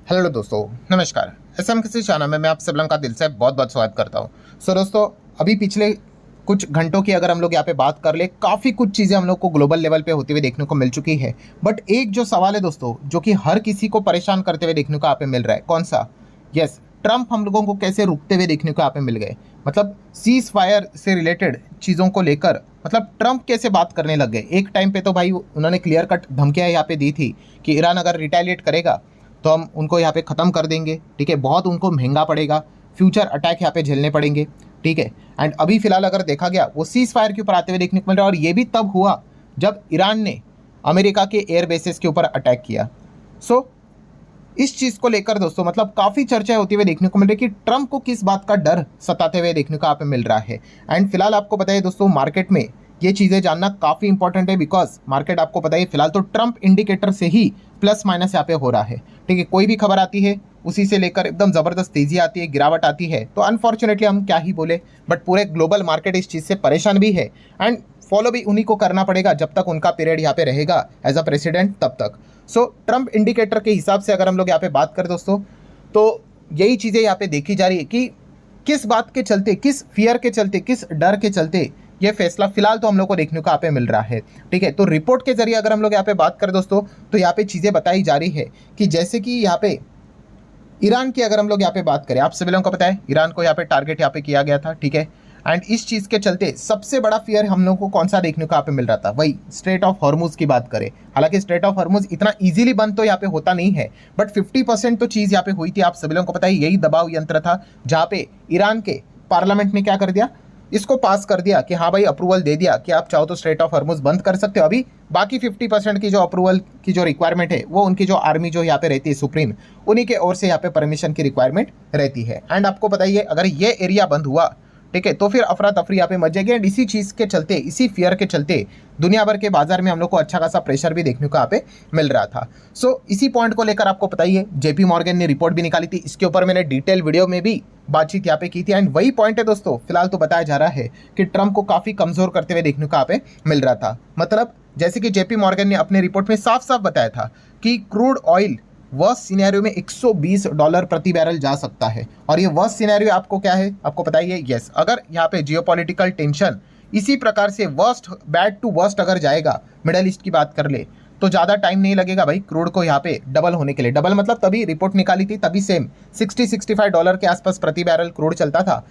Hello दोस्तों, नमस्कार। SM किसी चैनल में मैं आप सब लोगों का दिल से बहुत बहुत स्वागत करता हूं। दोस्तों, अभी पिछले कुछ घंटों की अगर हम लोग यहाँ पे बात कर ले, काफ़ी कुछ चीज़ें हम लोग को ग्लोबल लेवल पे होते हुए देखने को मिल चुकी है। बट एक जो सवाल है दोस्तों, जो कि हर किसी को परेशान करते हुए देखने को यहाँ पे मिल रहा है, कौन सा? यस, ट्रंप हम लोगों को कैसे रुकते हुए देखने को यहाँ पे मिल गए। मतलब सीज फायर से रिलेटेड चीज़ों को लेकर मतलब ट्रंप कैसे बात करने लग गए। एक टाइम पे तो भाई उन्होंने क्लियर कट धमकियाँ यहाँ पे दी थी कि ईरान अगर रिटेलिएट करेगा तो हम उनको यहाँ पे ख़त्म कर देंगे। ठीक है, बहुत उनको महंगा पड़ेगा, फ्यूचर अटैक यहाँ पे झेलने पड़ेंगे। ठीक है, एंड अभी फिलहाल अगर देखा गया वो सीज फायर के ऊपर आते हुए देखने को मिल रहा है, और ये भी तब हुआ जब ईरान ने अमेरिका के एयर बेसिस के ऊपर अटैक किया। सो इस चीज़ को लेकर दोस्तों मतलब काफ़ी चर्चा होती हुई देखने को मिल रही है कि ट्रंप को किस बात का डर सताते हुए देखने को यहाँ पे मिल रहा है। एंड फिलहाल आपको बताइए दोस्तों, मार्केट में ये चीज़ें जानना काफ़ी इंपॉर्टेंट है, बिकॉज मार्केट आपको बताइए फिलहाल तो ट्रंप इंडिकेटर से ही प्लस माइनस यहाँ पे हो रहा है। ठीक है, कोई भी खबर आती है उसी से लेकर एकदम ज़बरदस्त तेज़ी आती है, गिरावट आती है, तो अनफॉर्चुनेटली हम क्या ही बोले, बट पूरे ग्लोबल मार्केट इस चीज़ से परेशान भी है। एंड फॉलो भी उन्हीं को करना पड़ेगा जब तक उनका पीरियड यहाँ पे रहेगा एज अ प्रेसिडेंट, तब तक। सो ट्रंप इंडिकेटर के हिसाब से अगर हम लोग यहाँ पे बात करें दोस्तों, तो यही चीज़ें यहाँ पे देखी जा रही है कि किस बात के चलते, किस फियर के चलते, किस डर के चलते ये फैसला फिलहाल तो हम लोग को देखने को यहाँ पे मिल रहा है। ठीक है, तो रिपोर्ट के जरिए अगर हम लोग यहाँ पे बात करें दोस्तों, तो यहाँ पे चीज़ें बताई जा रही है कि जैसे कि यहाँ पे ईरान की अगर हम लोग यहाँ पे बात करें, आप सभी लोगों को पता है ईरान को यहाँ पे टारगेट यहाँ पे किया गया था। ठीक है, एंड इस चीज़ के चलते सबसे बड़ा फियर हम लोग को कौन सा देखने को यहाँ पे मिल रहा था, वही स्ट्रेट ऑफ हॉर्मुज की बात करें। हालांकि स्ट्रेट ऑफ हॉर्मुज इतना इजीली बंद तो यहाँ पे होता नहीं है, बट 50% तो चीज़ यहाँ पे हुई थी। आप सभी लोगों को पता है यही दबाव यंत्र था जहाँ पे ईरान के पार्लियामेंट ने क्या कर दिया, इसको पास कर दिया कि हाँ भाई अप्रूवल दे दिया कि आप चाहो तो स्ट्रेट ऑफ हॉर्मुज बंद कर सकते हो। अभी बाकी 50% की जो अप्रूवल की जो रिक्वायरमेंट है वो उनकी जो आर्मी जो यहाँ पे रहती है सुप्रीम, उन्हीं के ओर से यहाँ पे परमिशन की रिक्वायरमेंट रहती है। एंड आपको बताइए अगर ये एरिया बंद हुआ, ठीक है, तो फिर अफरा तफरी यहाँ पे मच जाएगी। एंड इसी चीज़ के चलते, इसी फियर के चलते दुनिया भर के बाजार में हम लोग को अच्छा खासा प्रेशर भी देखने को यहाँ पे मिल रहा था। सो इसी पॉइंट को लेकर आपको पता ही है जेपी मॉर्गन ने रिपोर्ट भी निकाली थी, इसके ऊपर मैंने डिटेल वीडियो में भी बातचीत यहाँ पे की थी। एंड वही पॉइंट है दोस्तों, फिलहाल तो बताया जा रहा है कि ट्रंप को काफ़ी कमज़ोर करते हुए देखने को यहाँ पे मिल रहा था। मतलब जैसे कि जेपी मॉर्गन ने अपने रिपोर्ट में साफ साफ बताया था कि क्रूड ऑयल वर्स्ट सिनेरियो में $120 प्रति बैरल जा सकता है। और ये वर्स्ट सिनेरियो आपको क्या है, आपको बताइए। यस, अगर यहाँ पे जियोपॉलिटिकल टेंशन इसी प्रकार से वर्स्ट, बैड टू वर्स्ट अगर जाएगा, मिडल ईस्ट की बात कर ले, तो ज़्यादा टाइम नहीं लगेगा भाई क्रूड को यहाँ पे डबल होने के लिए। डबल मतलब तभी रिपोर्ट निकाली थी, तभी सेम $60-65 के आसपास प्रति बैरल क्रूड चलता था।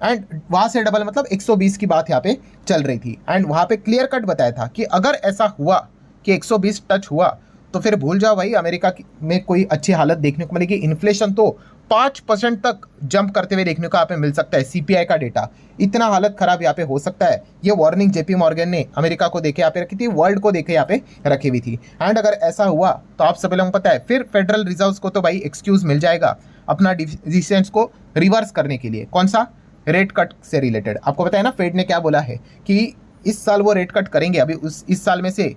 एंड वहाँ से डबल मतलब 120 की बात यहाँ पे चल रही थी। एंड वहाँ पे क्लियर कट बताया था कि अगर ऐसा हुआ कि 120 टच हुआ तो फिर भूल जाओ भाई अमेरिका में कोई अच्छी हालत देखने को मिलेगी। इन्फ्लेशन तो 5% तक जंप करते हुए देखने को यहाँ पे मिल सकता है। सीपीआई का डेटा, इतना हालत खराब यहाँ पे हो सकता है। ये वार्निंग जेपी मॉर्गन ने अमेरिका को देखे यहाँ पे रखी थी, वर्ल्ड को देखे यहाँ पे रखी हुई थी। एंड अगर ऐसा हुआ तो आप सभी लोगों को पता है फिर फेडरल रिजर्व को तो भाई एक्सक्यूज मिल जाएगा अपना डिसीजंस को रिवर्स करने के लिए। कौन सा? रेट कट से रिलेटेड। आपको पता है ना फेड ने क्या बोला है कि इस साल वो रेट कट करेंगे। अभी इस साल में से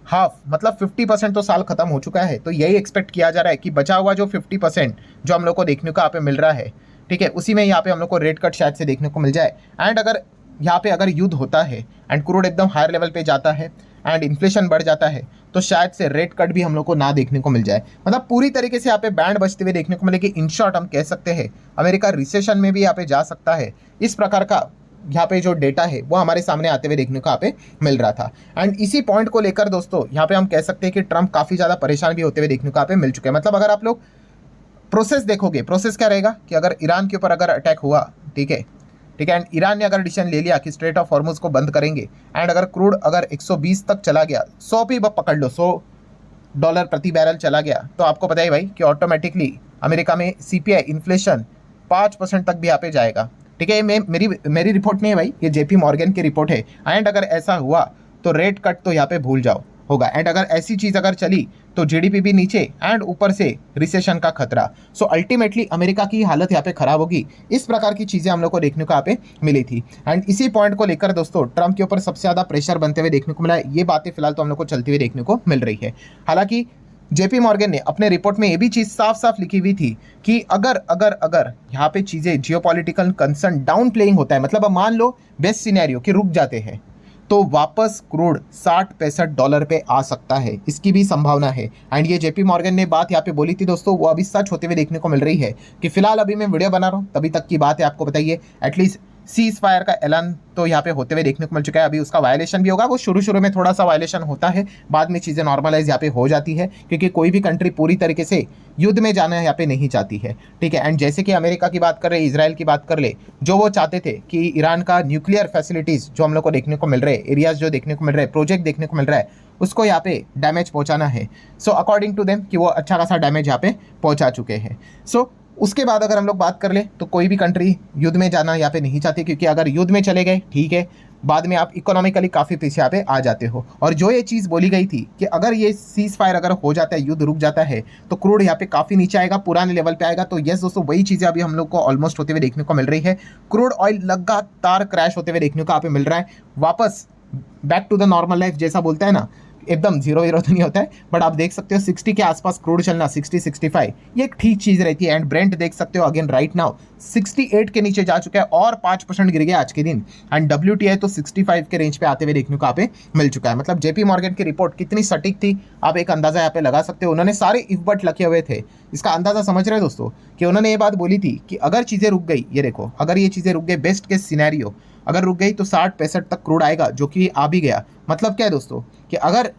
हाफ मतलब 50% तो साल खत्म हो चुका है, तो यही एक्सपेक्ट किया जा रहा है कि बचा हुआ जो 50% जो हम लोग को देखने को यहाँ पे मिल रहा है, ठीक है, उसी में यहाँ पे हम लोग को रेट कट शायद से देखने को मिल जाए। एंड अगर यहाँ पे अगर युद्ध होता है एंड क्रूड एकदम हायर लेवल पे जाता है एंड इन्फ्लेशन बढ़ जाता है, तो शायद से रेट कट भी हम लोग को ना देखने को मिल जाए। मतलब पूरी तरीके से यहाँ पे बैंड बजते हुए देखने को मिलेगी। इन शॉर्ट हम कह सकते हैं अमेरिका रिसेशन में भी यहाँ पे जा सकता है। इस प्रकार का यहाँ पे जो डेटा है वो हमारे सामने आते हुए देखने को यहाँ पे मिल रहा था। एंड इसी पॉइंट को लेकर दोस्तों यहाँ पे हम कह सकते हैं कि ट्रंप काफ़ी ज़्यादा परेशान भी होते हुए देखने को यहाँ पे मिल चुके हैं। मतलब अगर आप लोग प्रोसेस देखोगे, प्रोसेस क्या रहेगा कि अगर ईरान के ऊपर अगर अटैक हुआ, ठीक है, एंड ईरान ने अगर डिसीजन ले लिया कि स्ट्रेट ऑफ हॉर्मुज को बंद करेंगे, एंड अगर क्रूड अगर 120 तक चला गया, 100 भी पकड़ लो, $100 प्रति बैरल चला गया, तो आपको पता है भाई कि ऑटोमेटिकली अमेरिका में सीपीआई इन्फ्लेशन 5% तक भी यहाँ पे जाएगा। ठीक है, मेरी रिपोर्ट नहीं है भाई, ये जेपी मॉर्गन की रिपोर्ट है। एंड अगर ऐसा हुआ तो रेट कट तो यहाँ पे भूल जाओ होगा। एंड अगर ऐसी चीज़ अगर चली तो जीडीपी भी नीचे एंड ऊपर से रिसेशन का खतरा। सो अल्टीमेटली अमेरिका की हालत यहाँ पे खराब होगी। इस प्रकार की चीज़ें हम लोग को देखने को यहाँ पे मिली थी। एंड इसी पॉइंट को लेकर दोस्तों ट्रंप के ऊपर सबसे ज़्यादा प्रेशर बनते हुए देखने को मिला है। ये बातें फिलहाल तो हम लोग को चलती हुई देखने को मिल रही है। हालांकि जेपी मॉर्गन ने अपने रिपोर्ट में ये भी चीज़ साफ साफ लिखी हुई थी कि अगर अगर अगर यहाँ पे चीज़ें जियोपॉलिटिकल कंसर्न डाउन प्लेइंग होता है, मतलब अब मान लो बेस्ट सिनेरियो कि रुक जाते हैं, तो वापस क्रूड 60-65 डॉलर पे आ सकता है, इसकी भी संभावना है। एंड ये जेपी मॉर्गन ने बात यहाँ पे बोली थी दोस्तों, वो अभी सच होते हुए देखने को मिल रही है कि फिलहाल अभी मैं वीडियो बना रहा हूँ तभी तक की बात है, आपको बताइए एटलीस्ट सीज फायर का ऐलान तो यहाँ पे होते हुए देखने को मिल चुका है। अभी उसका वायलेशन भी होगा, वो शुरू शुरू में थोड़ा सा वायलेशन होता है, बाद में चीज़ें नॉर्मलाइज यहाँ पे हो जाती है, क्योंकि कोई भी कंट्री पूरी तरीके से युद्ध में जाना यहाँ पे नहीं चाहती है, ठीक है। एंड जैसे कि अमेरिका की बात कर रहे, इजराइल की बात कर ले, जो वो चाहते थे कि ईरान का न्यूक्लियर फैसिलिटीज़ जो हम लोग को देखने को मिल रहे, एरियाज जो देखने को मिल रहे, प्रोजेक्ट देखने को मिल रहा है, उसको यहाँ पे डैमेज पहुँचाना है। सो अकॉर्डिंग टू देम कि वो अच्छा खासा डैमेज यहाँ पे पहुँचा चुके हैं। सो उसके बाद अगर हम लोग बात कर ले तो कोई भी कंट्री युद्ध में जाना यहाँ पे नहीं चाहती, क्योंकि अगर युद्ध में चले गए ठीक है, बाद में आप इकोनॉमिकली काफ़ी पीछे यहाँ पे आ जाते हो। और जो ये चीज़ बोली गई थी कि अगर ये सीज फायर अगर हो जाता है, युद्ध रुक जाता है, तो क्रूड यहाँ पे काफ़ी नीचे आएगा, पुराने लेवल पे आएगा। तो यस दोस्तों, वही चीज़ें अभी हम लोग को ऑलमोस्ट होते हुए देखने को मिल रही है। क्रूड ऑयल लगातार क्रैश होते हुए देखने को यहाँ पे मिल रहा है, वापस back to the normal life जैसा बोलता है ना, एकदम जीरो तो नहीं होता है, बट आप देख सकते हो 60 के आसपास क्रूड चलना, 60-65 ये एक ठीक चीज़ रहती है। एंड ब्रेंट देख सकते हो अगेन राइट नाउ 68 के नीचे जा चुका है और 5% गिर गया आज के दिन। एंड WTI तो 65 के रेंज पे आते हुए देखने को यहाँ पे मिल चुका है। मतलब जेपी मॉर्गन की रिपोर्ट कितनी सटीक थी, आप एक अंदाजा यहाँ पे लगा सकते हो। उन्होंने सारे इफ बट लिखे हुए थे, इसका अंदाजा समझ रहे दोस्तों कि उन्होंने ये बात बोली थी कि अगर चीज़ें रुक गई, ये देखो अगर ये चीज़ें रुक गई, बेस्ट केस सिनेरियो अगर रुक गई तो 60-65 तक क्रूड आएगा, जो कि आ भी गया। मतलब क्या है दोस्तों कि अगर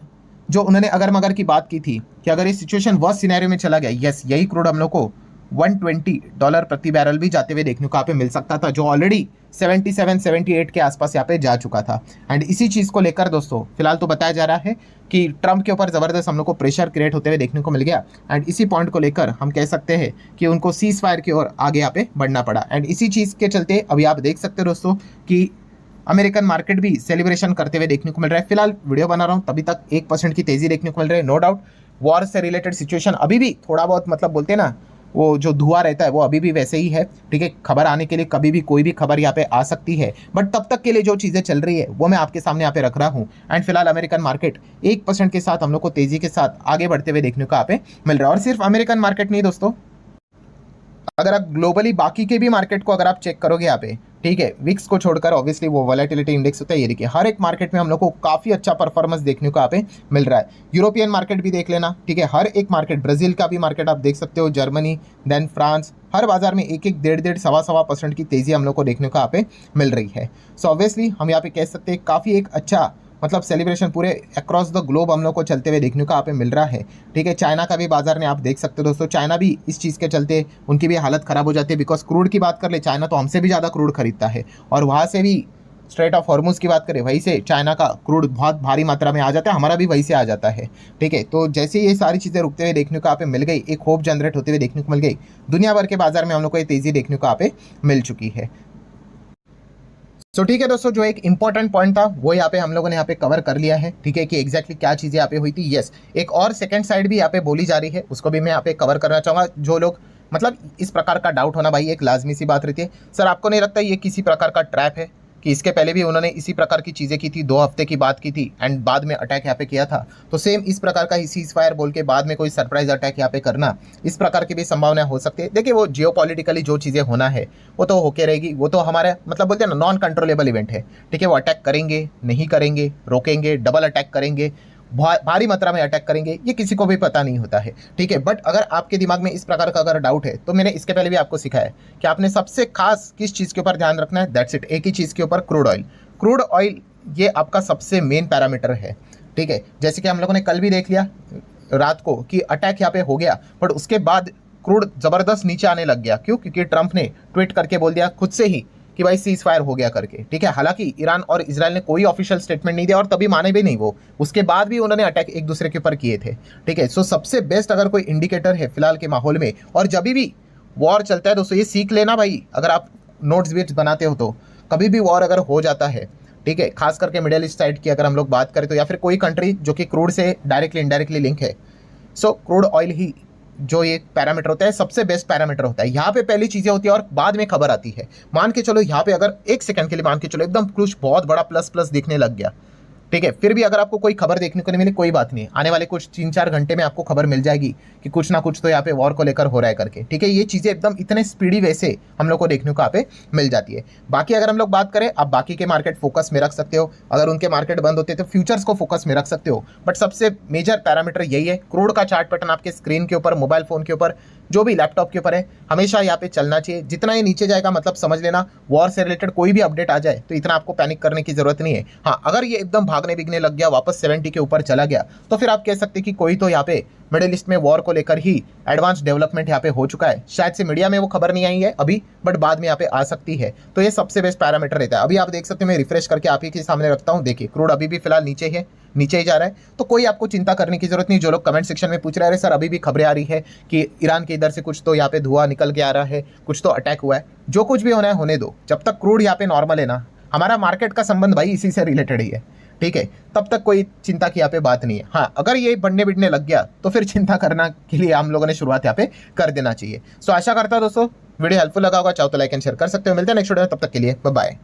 जो उन्होंने अगर मगर की बात की थी कि अगर ये सिचुएशन वर्स्ट सिनेरियो में चला गया, यस यही क्रूड हम लोग को $120 प्रति बैरल भी जाते हुए देखने को यहाँ पे मिल सकता था, जो ऑलरेडी 77-78 के आसपास यहाँ पे जा चुका था। एंड इसी चीज़ को लेकर दोस्तों फिलहाल तो बताया जा रहा है कि ट्रंप के ऊपर ज़बरदस्त हम लोग को प्रेशर क्रिएट होते हुए देखने को मिल गया। एंड इसी पॉइंट को लेकर हम कह सकते हैं कि उनको सीज फायर की ओर आगे यहाँ पे बढ़ना पड़ा। एंड इसी चीज़ के चलते अभी आप देख सकते हो दोस्तों कि अमेरिकन मार्केट भी सेलिब्रेशन करते हुए देखने को मिल रहा है। फिलहाल वीडियो बना रहा हूँ तभी तक 1% की तेज़ी देखने को मिल रही है। नो डाउट वॉर से रिलेटेड सिचुएशन अभी भी थोड़ा बहुत, मतलब बोलते हैं ना, वो जो धुआं रहता है वो अभी भी वैसे ही है, ठीक है। खबर आने के लिए कभी भी कोई भी खबर यहाँ पे आ सकती है, बट तब तक के लिए जो चीज़ें चल रही है वो मैं आपके सामने यहाँ पे रख रहा हूँ। एंड फिलहाल अमेरिकन मार्केट 1% के साथ हम लोग को तेज़ी के साथ आगे बढ़ते हुए देखने को यहाँ पे मिल रहा है। और सिर्फ अमेरिकन मार्केट नहीं दोस्तों, अगर आप ग्लोबली बाकी के भी मार्केट को अगर आप चेक करोगे यहाँ पे, ठीक है, विक्स को छोड़कर ऑब्वियसली वो वॉलेटिलिटी इंडेक्स होता है, ये देखिए हर एक मार्केट में हम लोग को काफ़ी अच्छा परफॉर्मेंस देखने को यहाँ पे मिल रहा है। यूरोपियन मार्केट भी देख लेना, ठीक है, हर एक मार्केट, ब्राज़ील का भी मार्केट आप देख सकते हो, जर्मनी, देन फ्रांस, हर बाजार में 1-1, 1.5-1.5, 1.25% की तेज़ी हम लोग को देखने को यहाँ पे मिल रही है। सो ऑब्वियसली हम यहाँ पे कह सकते हैं काफ़ी एक अच्छा मतलब सेलिब्रेशन पूरे अक्रॉस द ग्लोब हम लोग को चलते हुए देखने को यहाँ पे मिल रहा है, ठीक है। चाइना का भी बाजार ने आप देख सकते हो दोस्तों, चाइना भी इस चीज़ के चलते उनकी भी हालत ख़राब हो जाती है, बिकॉज क्रूड की बात कर ले, चाइना तो हमसे भी ज़्यादा क्रूड खरीदता है, और वहाँ से भी स्ट्रेट ऑफ हॉर्मुज़ की बात करें, वहीं से चाइना का क्रूड बहुत भारी मात्रा में आ जाता है, हमारा भी वहीं से आ जाता है, ठीक है। तो जैसे ये सारी चीज़ें रुकते हुए देखने को यहाँ पे मिल गई, एक होप जनरेट होते हुए देखने को मिल गई, दुनिया भर के बाजार में हम लोग को ये तेज़ी देखने को यहाँ पे मिल चुकी है। सो ठीक है दोस्तों, जो एक इंपॉर्टेंट पॉइंट था वो यहाँ पे हम लोगों ने यहाँ पे कवर कर लिया है, ठीक है, कि एग्जैक्टली क्या चीज़ें यहाँ पे हुई थी। यस, एक और सेकंड साइड भी यहाँ पे बोली जा रही है, उसको भी मैं यहाँ पे कवर करना चाहूँगा। जो लोग मतलब इस प्रकार का डाउट होना भाई एक लाजमी सी बात रहती है। सर आपको नहीं लगता ये किसी प्रकार का ट्रैप है कि इसके पहले भी उन्होंने इसी प्रकार की चीज़ें की थी, 2 हफ्ते की बात की थी एंड बाद में अटैक यहाँ पे किया था, तो सेम इस प्रकार का ही सीज फायर बोल के बाद में कोई सरप्राइज अटैक यहाँ पे करना, इस प्रकार की भी संभावना हो सकती है। देखिए वो जियोपॉलिटिकली जो चीज़ें होना है वो तो होके रहेगी, वो तो हमारे मतलब बोलते हैं ना नॉन कंट्रोलेबल इवेंट है, ठीक है। वो अटैक करेंगे, नहीं करेंगे, रोकेंगे, डबल अटैक करेंगे, भारी मात्रा में अटैक करेंगे, ये किसी को भी पता नहीं होता है, ठीक है। बट अगर आपके दिमाग में इस प्रकार का अगर डाउट है तो मैंने इसके पहले भी आपको सिखाया कि आपने सबसे खास किस चीज़ के ऊपर ध्यान रखना है, दैट्स इट, एक ही चीज़ के ऊपर, क्रूड ऑयल। क्रूड ऑयल ये आपका सबसे मेन पैरामीटर है, ठीक है। जैसे कि हम लोगों ने कल भी देख लिया रात को कि अटैक यहाँ पे हो गया, बट उसके बाद क्रूड ज़बरदस्त नीचे आने लग गया। क्यों? क्योंकि ट्रंप ने ट्वीट करके बोल दिया खुद से ही कि भाई सीज फायर हो गया करके, ठीक है। हालांकि ईरान और इजराइल ने कोई ऑफिशियल स्टेटमेंट नहीं दिया और तभी माने भी नहीं वो, उसके बाद भी उन्होंने अटैक एक दूसरे के ऊपर किए थे, ठीक है। सो सबसे बेस्ट अगर कोई इंडिकेटर है फिलहाल के माहौल में, और जब भी वॉर चलता है दोस्तों, ये सीख लेना भाई, अगर आप नोट्स वेट्स बनाते हो तो कभी भी वॉर अगर हो जाता है, ठीक है, खास करके मिडिल ईस्ट साइड की अगर हम लोग बात करें तो, या फिर कोई कंट्री जो कि क्रूड से डायरेक्टली इनडायरेक्टली लिंक है, सो क्रूड ऑयल ही जो ये पैरामीटर होता है सबसे बेस्ट पैरामीटर होता है। यहाँ पे पहली चीज़ें होती है और बाद में खबर आती है। मान के चलो यहाँ पे अगर 1 सेकंड के लिए मान के चलो एकदम कुछ बहुत बड़ा प्लस प्लस दिखने लग गया, ठीक है, फिर भी अगर आपको कोई खबर देखने को नहीं मिली कोई बात नहीं, आने वाले कुछ 3-4 घंटे में आपको खबर मिल जाएगी कि कुछ ना कुछ तो यहाँ पे वॉर को लेकर हो रहा है करके। ठीक है, ये चीज़ें एकदम इतने स्पीडी वे से हम लोग को देखने को यहाँ पे मिल जाती है। बाकी अगर हम लोग बात करें, आप बाकी के मार्केट फोकस में रख सकते हो, अगर उनके मार्केट बंद होते तो फ्यूचर्स को फोकस में रख सकते हो, बट सबसे मेजर पैरामीटर यही है। क्रूड का चार्ट पैटर्न आपके स्क्रीन के ऊपर, मोबाइल फोन के ऊपर, जो भी लैपटॉप के ऊपर है, हमेशा यहाँ पे चलना चाहिए। जितना ये नीचे जाएगा मतलब समझ लेना वॉर से रिलेटेड कोई भी अपडेट आ जाए तो इतना आपको पैनिक करने की जरूरत नहीं है। हाँ, अगर ये एकदम भागने बिगने लग गया, वापस 70 के ऊपर चला गया, तो फिर आप कह सकते हैं कि कोई तो यहाँ पे मिडिल ईस्ट में वॉर को लेकर ही एडवांस डेवलपमेंट यहाँ पे हो चुका है। शायद से मीडिया में वो खबर नहीं आई है अभी, बट बाद में यहाँ पे आ सकती है। तो ये सबसे बेस्ट पैरामीटर रहता है। अभी आप देख सकते हैं, मैं रिफ्रेश करके आप ही के सामने रखता हूँ, देखिए क्रूड अभी भी फिलहाल नीचे ही जा रहा है। तो कोई आपको चिंता करने की जरूरत नहीं। जो लोग कमेंट सेक्शन में पूछ रहे हैं सर अभी भी खबरें आ रही है कि ईरान के इधर से कुछ तो यहाँ पे धुआं निकल के आ रहा है, कुछ तो अटैक हुआ है, जो कुछ भी होना है होने दो। जब तक क्रूड यहाँ पे नॉर्मल है ना, हमारा मार्केट का संबंध भाई इसी से रिलेटेड ही है। ठीक है, तब तक कोई चिंता की यहाँ पे बात नहीं है। हाँ, अगर ये बढ़ने बिड़ने लग गया तो फिर चिंता करना के लिए हम लोगों ने शुरुआत यहाँ पे कर देना चाहिए। सो आशा करता हूं दोस्तों वीडियो हेल्पफुल लगा होगा। चाहो तो लाइक एंड शेयर कर सकते हो। मिलते हैं नेक्स्ट वीडियो में, तब तक के लिए बाय बाय।